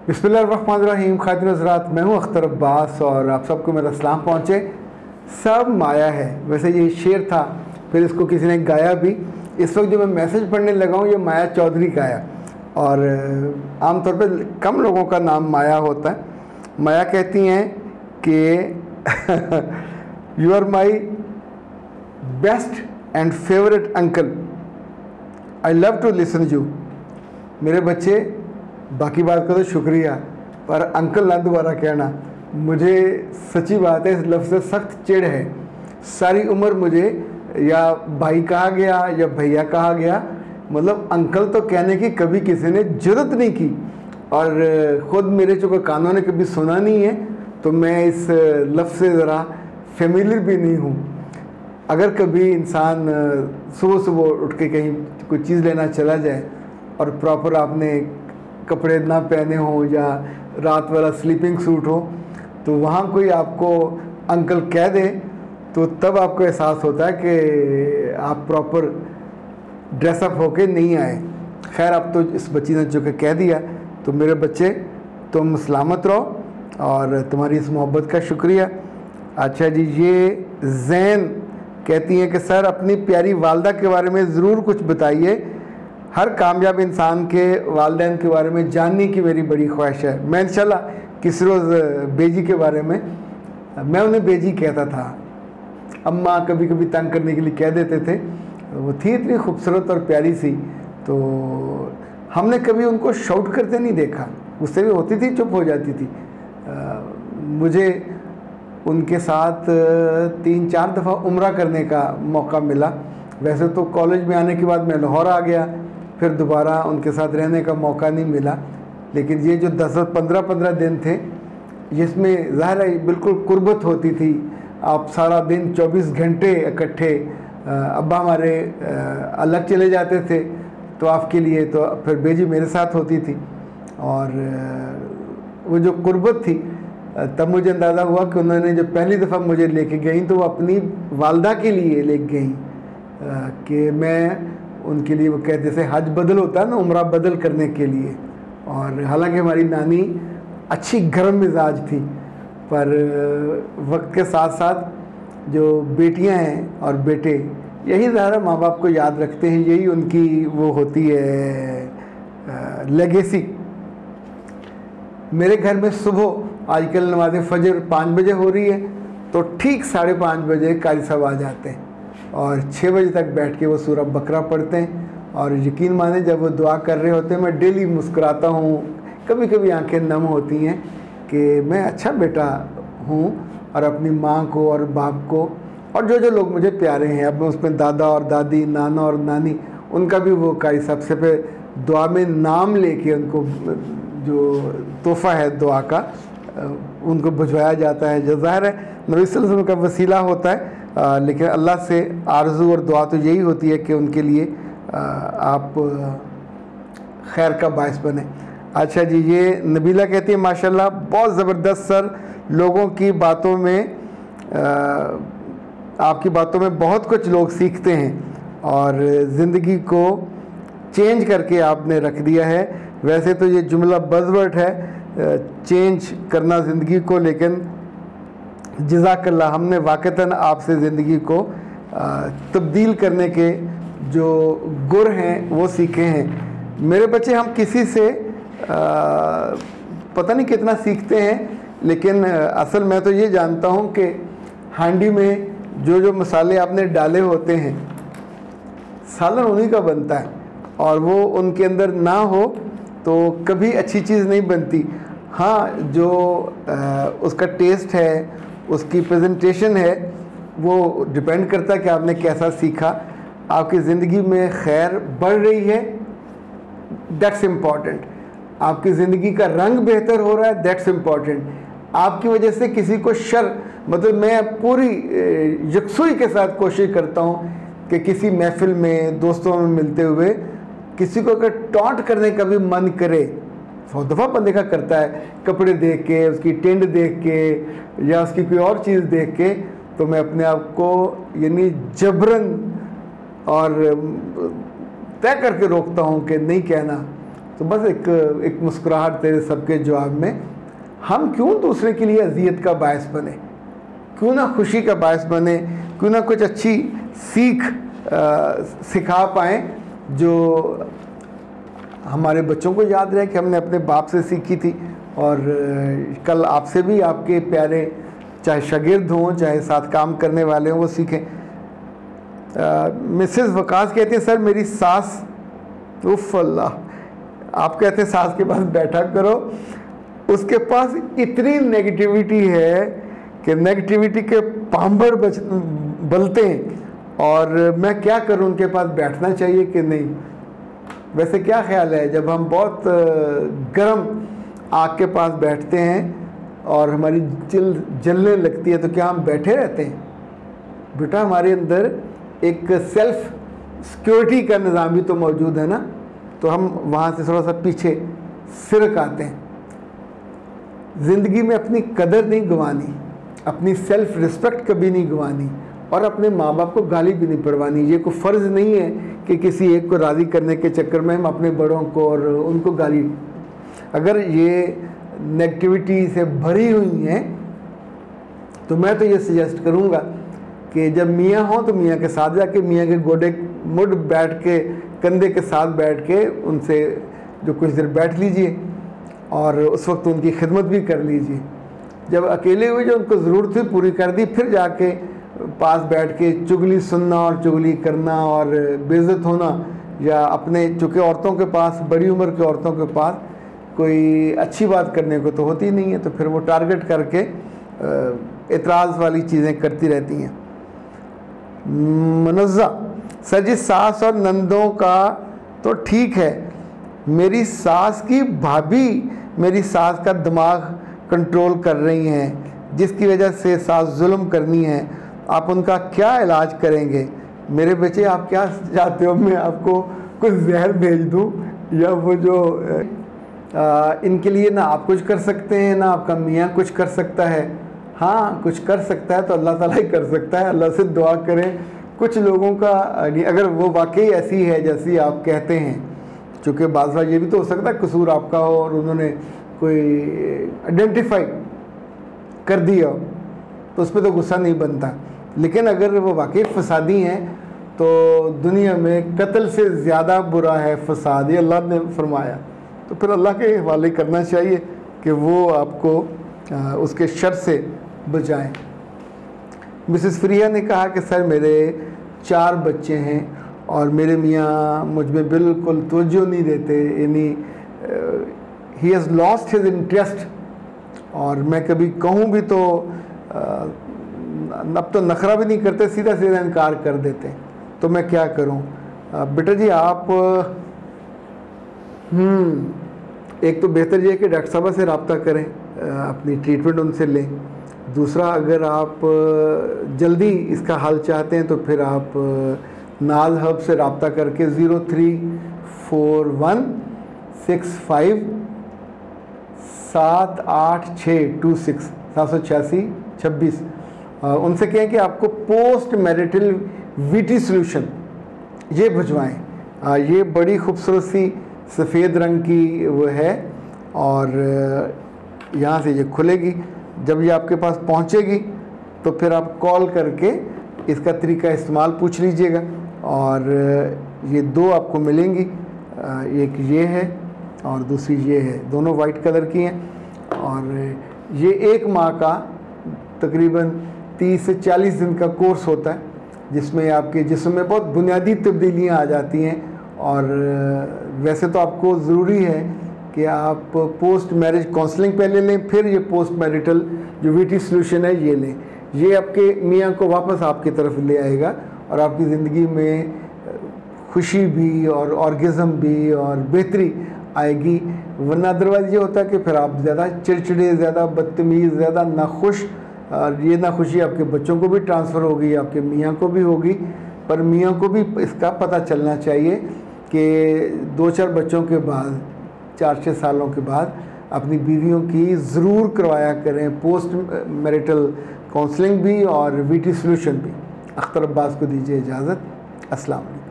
बिस्मिल्लाहिर्रहमानिर्रहीम। खातिन हज़रात, मैं हूँ अख्तर अब्बास और आप सबको मेरा सलाम पहुँचे। सब माया है। वैसे ये शेर था, फिर इसको किसी ने गाया भी। इस वक्त जो मैं मैसेज पढ़ने लगा हूँ ये माया चौधरी का है और आमतौर पर कम लोगों का नाम माया होता है। माया कहती हैं कि you are my best and favourite uncle, I love to listen you. मेरे बच्चे, बाकी बात का तो शुक्रिया, पर अंकल ना दोबारा कहना। मुझे सच्ची बात है, इस लफ्ज़ से सख्त चिढ़ है। सारी उम्र मुझे या भाई कहा गया या भैया कहा गया, मतलब अंकल तो कहने की कभी किसी ने जरूरत नहीं की। और ख़ुद मेरे चूँकि कानों ने कभी सुना नहीं है तो मैं इस लफ्ज़ से ज़रा फेमिलियर भी नहीं हूँ। अगर कभी इंसान सुबह सुबह उठ के कहीं कोई चीज़ लेना चला जाए और प्रॉपर आपने कपड़े ना पहने हों या रात वाला स्लीपिंग सूट हो, तो वहाँ कोई आपको अंकल कह दे तो तब आपको एहसास होता है कि आप प्रॉपर ड्रेसअप होके नहीं आए। खैर, अब तो इस बच्ची ने जो कि कह दिया, तो मेरे बच्चे तुम सलामत रहो और तुम्हारी इस मोहब्बत का शुक्रिया। अच्छा जी, ये जैन कहती हैं कि सर अपनी प्यारी वालदा के बारे में ज़रूर कुछ बताइए। हर कामयाब इंसान के वालिदैन के बारे में जानने की मेरी बड़ी ख्वाहिश है। मैं इंशाल्लाह किसी रोज़ बेजी के बारे में, मैं उन्हें बेजी कहता था, अम्मा कभी कभी तंग करने के लिए कह देते थे। वो थी इतनी खूबसूरत और प्यारी सी, तो हमने कभी उनको शाउट करते नहीं देखा। उससे भी होती थी, चुप हो जाती थी। मुझे उनके साथ 3-4 दफ़ा उम्रा करने का मौका मिला। वैसे तो कॉलेज में आने के बाद मैं लाहौर आ गया, फिर दोबारा उनके साथ रहने का मौका नहीं मिला। लेकिन ये जो 10-15 दिन थे, जिसमें ज़ाहिर है बिल्कुल कुर्बत होती थी। आप सारा दिन 24 घंटे इकट्ठे, अब्बा हमारे अलग चले जाते थे तो आपके लिए, तो फिर बेजी मेरे साथ होती थी। और वो जो कुर्बत थी, तब मुझे अंदाज़ा हुआ कि उन्होंने जो पहली दफ़ा मुझे लेके गई तो वो अपनी वालदा के लिए ले गई, कि मैं उनके लिए, वो कहते जैसे हज बदल होता है ना, उम्रा बदल करने के लिए। और हालांकि हमारी नानी अच्छी गर्म मिजाज थी, पर वक्त के साथ साथ जो बेटियां हैं और बेटे, यही ज़्यादा माँ बाप को याद रखते हैं, यही उनकी वो होती है लेगेसी। मेरे घर में सुबह आजकल नमाज़ फ़जर 5 बजे हो रही है, तो ठीक 5:30 बजे कारी साहब आ जाते हैं और 6 बजे तक बैठ के वो सूरह बकरा पढ़ते हैं। और यकीन माने, जब वो दुआ कर रहे होते हैं मैं डेली मुस्कुराता हूँ। कभी कभी आंखें नम होती हैं कि मैं अच्छा बेटा हूँ और अपनी माँ को और बाप को और जो जो लोग मुझे प्यारे हैं, अब उसमें दादा और दादी, नाना और नानी, उनका भी वो कारी साहब से पे दुआ में नाम लेके उनको जो तोहफ़ा है दुआ का, उनको भिजवाया जाता है, जो ज़ाहिर है नबी सल्लल्लाहु अलैहि वसल्लम का वसीला होता है। लेकिन अल्लाह से आरज़ू और दुआ तो यही होती है कि उनके लिए आप खैर का बायस बने। अच्छा जी, ये नबीला कहती है माशाल्लाह बहुत ज़बरदस्त सर, लोगों की बातों में, आपकी बातों में बहुत कुछ लोग सीखते हैं और ज़िंदगी को चेंज करके आपने रख दिया है। वैसे तो ये जुमला बज़वर्ड है, चेंज करना ज़िंदगी को, लेकिन जज़ाकल्लाह, हमने वाक़तन आपसे ज़िंदगी को तब्दील करने के जो गुर हैं वो सीखे हैं। मेरे बच्चे, हम किसी से पता नहीं कितना सीखते हैं, लेकिन असल मैं तो ये जानता हूँ कि हांडी में जो जो मसाले आपने डाले होते हैं, सालन उन्हीं का बनता है, और वो उनके अंदर ना हो तो कभी अच्छी चीज़ नहीं बनती। हाँ, जो उसका टेस्ट है, उसकी प्रेजेंटेशन है, वो डिपेंड करता है कि आपने कैसा सीखा। आपकी ज़िंदगी में खैर बढ़ रही है, दैट्स इम्पॉर्टेंट। आपकी ज़िंदगी का रंग बेहतर हो रहा है, दैट्स इम्पॉर्टेंट। आपकी वजह से किसी को शर, मतलब मैं पूरी यकसुई के साथ कोशिश करता हूँ कि किसी महफिल में, दोस्तों में मिलते हुए किसी को अगर टॉन्ट करने का भी मन करे, 100 दफ़ा बंदे का करता है, कपड़े देख के, उसकी टेंड देख के या उसकी कोई और चीज़ देख के, तो मैं अपने आप को यानी जबरन और तय करके रोकता हूँ कि नहीं कहना। तो बस एक मुस्कुराहट तेरे सबके जवाब में। हम क्यों दूसरे के लिए अजियत का बायस बने, क्यों ना खुशी का बायस बने, क्यों ना कुछ अच्छी सीख सिखा पाएँ जो हमारे बच्चों को याद रहे कि हमने अपने बाप से सीखी थी, और कल आपसे भी आपके प्यारे चाहे शागिर्द हों चाहे साथ काम करने वाले हों वो सीखें। मिसेस वकास कहती है सर मेरी सास, उफ़ अल्लाह, आप कहते हैं सास के पास बैठा करो, उसके पास इतनी नेगेटिविटी है कि नेगेटिविटी के पांभर बलते हैं, और मैं क्या करूं, उनके पास बैठना चाहिए कि नहीं? वैसे क्या ख्याल है, जब हम बहुत गर्म आग के पास बैठते हैं और हमारी जलने लगती है तो क्या हम बैठे रहते हैं? बेटा हमारे अंदर एक सेल्फ सिक्योरिटी का निज़ाम भी तो मौजूद है ना, तो हम वहाँ से थोड़ा सा पीछे सिरक आते हैं। ज़िंदगी में अपनी कदर नहीं गंवानी, अपनी सेल्फ रिस्पेक्ट कभी नहीं गंवानी, और अपने माँ बाप को गाली भी नहीं पड़वानी। ये कोई फ़र्ज़ नहीं है कि किसी एक को राज़ी करने के चक्कर में हम अपने बड़ों को और उनको गाली, अगर ये नेगेटिविटी से भरी हुई हैं तो मैं तो ये सजेस्ट करूँगा कि जब मियाँ हों तो मियाँ के साथ जाके मियाँ के गोडे मुड़ बैठ के कंधे के साथ बैठ के उनसे जो कुछ देर बैठ लीजिए और उस वक्त उनकी खिदमत भी कर लीजिए। जब अकेले हुए जो उनको ज़रूरत थी पूरी कर दी, फिर जाके पास बैठ के चुगली सुनना और चुगली करना और बेइज्जत होना, या अपने चूँकि औरतों के पास, बड़ी उम्र की औरतों के पास कोई अच्छी बात करने को तो होती नहीं है, तो फिर वो टारगेट करके एतराज़ वाली चीज़ें करती रहती हैं। मनज़्ज़ा सर जी सास और नंदों का तो ठीक है, मेरी सास की भाभी मेरी सास का दिमाग कंट्रोल कर रही हैं, जिसकी वजह से सास जुल्म करनी है, आप उनका क्या इलाज करेंगे? मेरे बच्चे आप क्या चाहते हो, मैं आपको कुछ जहर भेज दूं, या वो जो इनके लिए ना आप कुछ कर सकते हैं ना आपका मियाँ कुछ कर सकता है। हाँ कुछ कर सकता है तो अल्लाह ताला ही कर सकता है, अल्लाह से दुआ करें। कुछ लोगों का अगर वो वाकई ऐसी है जैसी आप कहते हैं, चूँकि बाज़ बार ये भी तो हो सकता है कसूर आपका हो और उन्होंने कोई आइडेंटिफाई कर दिया हो, तो उस पर तो गुस्सा नहीं बनता। लेकिन अगर वो वाकई फसादी हैं तो दुनिया में कत्ल से ज़्यादा बुरा है फसाद, ये अल्लाह ने फरमाया, तो फिर अल्लाह के हवाले करना चाहिए कि वो आपको उसके शर से बचाएं। मिसेस फ्रिया ने कहा कि सर मेरे 4 बच्चे हैं और मेरे मियाँ मुझ में बिल्कुल तवज्जो नहीं देते, यानी he has lost his interest, और मैं कभी कहूँ भी तो अब तो नखरा भी नहीं करते, सीधा सीधा इनकार कर देते, तो मैं क्या करूँ? बेटा जी आप एक तो बेहतर ये है कि डॉक्टर साहब से रब्ता करें, अपनी ट्रीटमेंट उनसे लें। दूसरा, अगर आप जल्दी इसका हल चाहते हैं तो फिर आप नाज हब से रब्ता करके 0341657826 78626 उनसे कहें कि आपको पोस्ट मैरिटल वीटी सोल्यूशन ये भिजवाएँ। ये बड़ी खूबसूरत सी सफ़ेद रंग की वो है, और यहाँ से ये खुलेगी। जब ये आपके पास पहुँचेगी तो फिर आप कॉल करके इसका तरीका इस्तेमाल पूछ लीजिएगा, और ये 2 आपको मिलेंगी, एक ये है और दूसरी ये है, दोनों वाइट कलर की हैं। और ये 1 माह का तकरीबन 30 से 40 दिन का कोर्स होता है, जिसमें आपके जिस्म में बहुत बुनियादी तब्दीलियाँ आ जाती हैं। और वैसे तो आपको ज़रूरी है कि आप पोस्ट मैरिज काउंसलिंग पहले लें, फिर ये पोस्ट मैरिटल जो वीटी सोल्यूशन है ये लें। ये आपके मियाँ को वापस आपकी तरफ ले आएगा और आपकी ज़िंदगी में खुशी भी और ऑर्गेज़म भी और बेहतरी आएगी। वरना अदरवाइज़ ये होता है कि फिर आप ज़्यादा चिड़चिड़े, ज़्यादा बदतमीज़, ज़्यादा नाखुश, और ये नाखुशी आपके बच्चों को भी ट्रांसफ़र होगी, आपके मियाँ को भी होगी। पर मियाँ को भी इसका पता चलना चाहिए कि 2-4 बच्चों के बाद, 4-6 सालों के बाद अपनी बीवियों की ज़रूर करवाया करें पोस्ट मैरिटल काउंसलिंग भी और वीटी सोल्यूशन भी। अख्तर अब्बास को दीजिए इजाज़त। अस्सलाम वालेकुम।